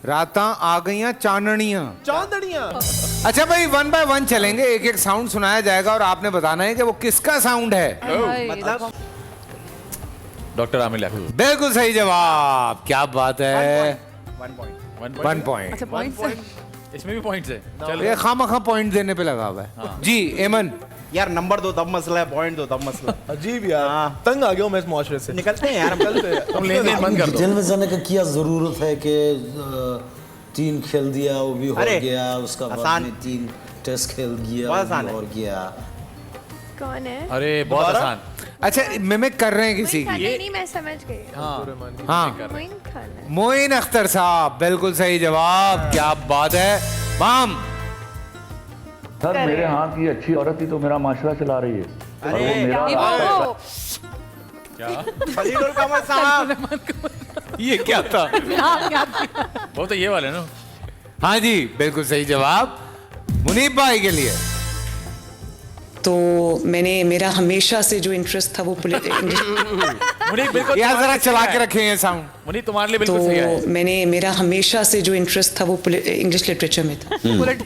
राता आ गईयां चांदनियां। चांदनियां। अच्छा भाई 1 by 1 चलेंगे, एक एक साउंड सुनाया जाएगा और आपने बताना है कि वो किसका साउंड है। मतलब डॉक्टर आमिर याकूब। बिल्कुल सही जवाब, क्या बात है। 1 पॉइंट। अच्छा पॉइंट इसमें भी पॉइंट्स है। चल ये खामा पॉइंट देने पे लगा हुआ है। जी एमन। यार नंबर दो तब मसला है, पॉइंट दो तब मसला। अजीब यार, तंग आ गया हूं मैं इस मुआशरे से। निकलते हैं यार, हम चलते हैं। तुम लेन देन बंद कर दो। जेल में जाने का क्या जरूरत है कि 3 खेल दिया वो भी हो अरे, गया, उसका बाद आसान। में 3 टेस्ट खेल गया बहुत वो आसान भी है। और गया। कौन है? अरे बहुत आसान। अच्छा मिमिक कर रहे हैं किसी मोइन खान की। नहीं, मैं समझ गई। हाँ मोइन खान है। मोइन अख्तर साहब, बिल्कुल सही जवाब, क्या बात है। माम। सर मेरे हाथ की अच्छी औरत ही तो मेरा माशरा चला रही है। अरे ये वो खलीलुल कमर साहब। ये क्या था? वो तो ये वाले ना। हाँ जी बिल्कुल सही जवाब मुनीब भाई के लिए। तो मेरा हमेशा से जो इंटरेस्ट था वो इंग्लिश मुनीब बिल्कुल यार जरा चला के रखे हैं साउंड। मुनीब तुम्हारे लिए तो बिल्कुल सही है। मेरा हमेशा से जो इंटरेस्ट था वो इंग्लिश लिटरेचर में था।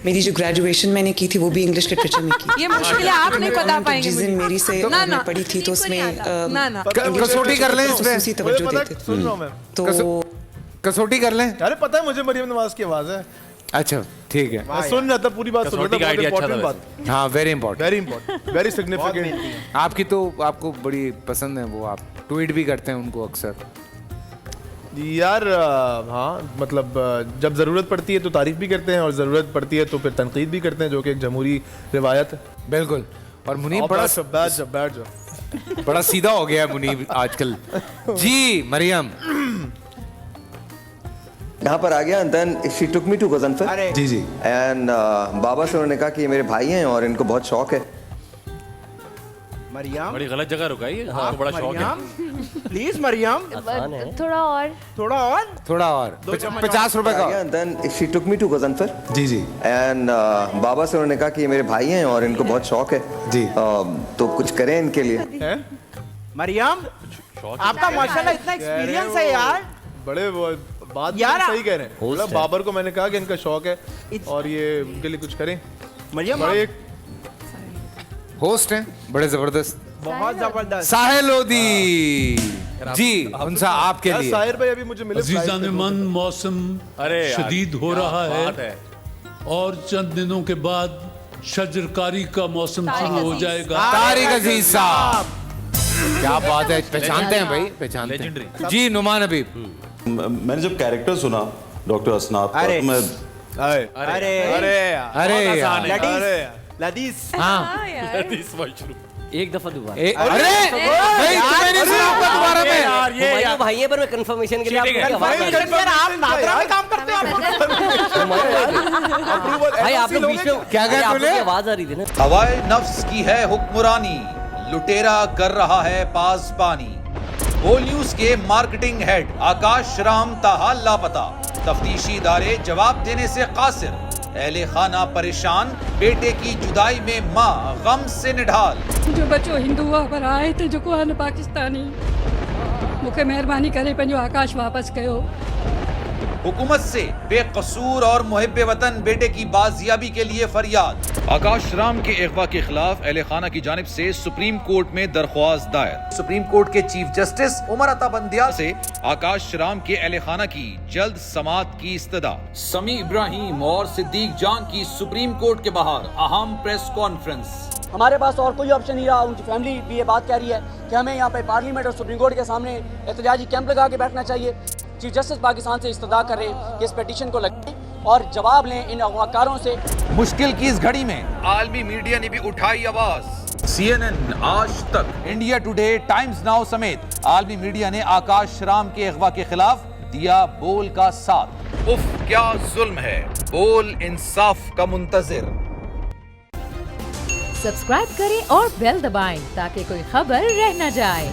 मेरी जो ग्रेजुएशन मैंने की थी वो भी इंग्लिश लिटरेचर में की। ये मुश्किल है, आप नहीं बता पाएंगे जिस दिन मुझे। मेरी से ना, मैं पढ़ी थी तो उसमें ना ना कसौटी कर लें इस पे। उसी तवज्जो देते थे। सुन रहा हूं मैं। तो कसौटी कर लें। अरे पता है मुझे मरियम नवाज की आवाज है। अच्छा ठीक है। मैं सुन रहा था, पूरी बात सुन रहा था। कसौटी का बहुत idea अच्छा इंपॉर्टेंट था बात, हाँ very important. Very important, very significant. आपकी तो आपको बड़ी पसंद है वो, आप ट्वीट भी करते हैं उनको अक्सर। यार हाँ मतलब जब ज़रूरत पड़ती है तो तारीफ भी करते हैं और ज़रूरत पड़ती है तो फिर तनकीद भी करते हैं, जो कि एक जमहूरी रिवायत है। बिल्कुल। और मुनीब बैठ जाओ। बड़ा सीधा हो गया है मुनीब आजकल। जी मरियम। यहाँ पर आ गया and then she took me to Ghazanfar. अरे जी जी। एंड बाबा से उन्होंने कहा कि ये मेरे भाई हैं और इनको बहुत शौक है। मरियम, बड़ी गलत जगह रुका है, हाँ बड़ा शौक है। मरियम प्लीज मरियम, थोड़ा और थोड़ा और। 50 रुपए आ का। गया and then she took me to Ghazanfar. Ji ji and बाबा से उन्होंने कहा कि ये मेरे भाई हैं और इनको बहुत शौक है जी। तो कुछ करें इनके लिए। मरियम आपका माशाल्लाह इतना एक्सपीरियंस है यार। बड़े वो बात यार, सही कह रहे हैं। मतलब बाबर को मैंने कहा कि इनका शौक है और ये उनके लिए कुछ करें। मरियम बड़े होस्ट हैं बड़े जबरदस्त। बहुत जबरदस्त। साहिल लोधी जी, उनसा आपके यार लिए। साहिर भाई अभी मुझे मिले अजीजान मन मौसम अरे यार, शदीद हो क्या रहा बात है और चंद दिनों के बाद शजरकारी का मौसम शुरू हो जाएगा। तारिक अजीज साहब, क्या बात है, पहचानते हैं भाई, पहचानते हैं। Legendary। जी नुमान हबीब। मैंने जब कैरेक्टर सुना डॉक्टर असनाद का अरे। तो मैं अरे अरे अरे यार। लदीस हाँ एक दफा दोबारा अरे नहीं, तुम्हें नहीं सुना होगा दोबारा में। यार ये यार भाई ये पर मैं कंफर्मेशन के लिए ठीक है। आपको आवाज आ रही है। आप नादरा में काम करते हो। भाई आप लोग बीच में क्या कहा आप लोग तूने? की आवाज आ रही थी ना। हवाए नफ्स की है हुक्मरानी, लुटेरा कर रहा है पासबानी। बोल न्यूज के मार्केटिंग हेड आकाश राम ताहा लापता, तफ्तीशी इदारे जवाब देने से कासिर। अहले खाना परेशान, बेटे की जुदाई में माँ गम से निढाल। जो बच्चो हिंदू हुआ पर आए थे जो को आन पाकिस्तानी, मुखे मेहरबानी करे पंहिंजो आकाश वापस कयो। हुकूमत से बेकसूर और मुहिब्बे वतन बेटे की बाजियाबी के लिए फरियाद। आकाश राम के अगवा के खिलाफ अहले खाना की जानिब से सुप्रीम कोर्ट में दरख्वास्त दायर। सुप्रीम कोर्ट के चीफ जस्टिस उमर अता बंदियाल से आकाश राम के अहले खाना की जल्द समाअत की इस्तदा। समी इब्राहिम और सिद्दीक जान की सुप्रीम कोर्ट के बाहर अहम प्रेस कॉन्फ्रेंस। हमारे पास और कोई ऑप्शन नहीं रहा। उनकी फैमिली भी ये बात कह रही है कि हमें यहाँ पे पार्लियामेंट और सुप्रीम कोर्ट के सामने एहतजाजी कैंप लगा के बैठना चाहिए। चीफ जस्टिस पाकिस्तान से इस्तदा कर रहे हैं कि इस पिटीशन को लगाएं और जवाब लें इन अगवाकारों से। मुश्किल की इस घड़ी में आलमी मीडिया ने भी उठाई आवाज। CNN, आज तक, इंडिया टुडे, टाइम्स नाउ समेत आलमी मीडिया ने आकाश राम के अगवा के खिलाफ दिया बोल का साथ। उफ क्या जुल्म है, बोल इंसाफ का मुंतजिर। सब्सक्राइब करें और बेल दबाएं ताकि कोई खबर रह न जाए।